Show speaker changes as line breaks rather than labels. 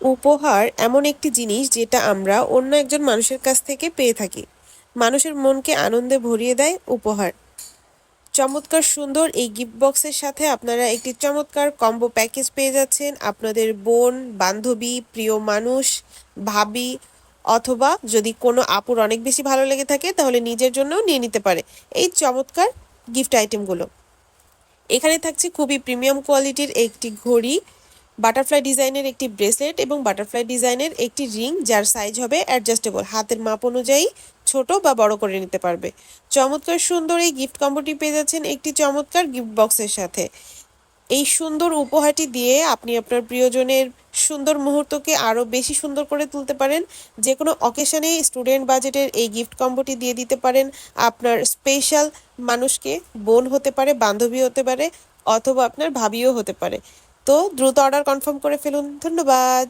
উপহার এমন একটি জিনিস যেটা আমরা অন্য একজন মানুষের কাছ থেকে পেয়ে থাকি। মানুষের মনকে আনন্দে ভরিয়ে দেয় উপহার। চমৎকার সুন্দর এই গিফট বক্সের সাথে আপনারা একটি চমৎকার কম্বো প্যাকেজ পেয়ে যাচ্ছেন আপনাদের বোন, বান্ধবী, প্রিয় মানুষ, ভাবি অথবা যদি কোনো আপুর অনেক বেশি ভালো লেগে থাকে তাহলে নিজের জন্যও নিয়ে নিতে পারে এই চমৎকার গিফট আইটেমগুলো। এখানে থাকছে খুবই প্রিমিয়াম কোয়ালিটির একটি ঘড়ি, বাটারফ্লাই ডিজাইনের একটি ব্রেসলেট এবং বাটারফ্লাই ডিজাইনের একটি রিং, যার সাইজ হবে অ্যাডজাস্টেবল, হাতের মাপ অনুযায়ী ছোট বা বড় করে নিতে পারবে। চমৎকার সুন্দর এই গিফট কম্বোটি পেয়ে যাচ্ছেন একটি চমৎকার গিফট বক্সের সাথে। এই সুন্দর উপহারটি দিয়ে আপনি আপনার প্রিয়জনের সুন্দর মুহূর্তকে আরও বেশি সুন্দর করে তুলতে পারেন। যে কোনো অকেশনে স্টুডেন্ট বাজেটের এই গিফট কম্বোটি দিয়ে দিতে পারেন আপনার স্পেশাল মানুষকে। বোন হতে পারে, বান্ধবী হতে পারে, অথবা আপনার ভাবিও হতে পারে। তো দ্রুত অর্ডার কনফার্ম করে ফেলুন। ধন্যবাদ।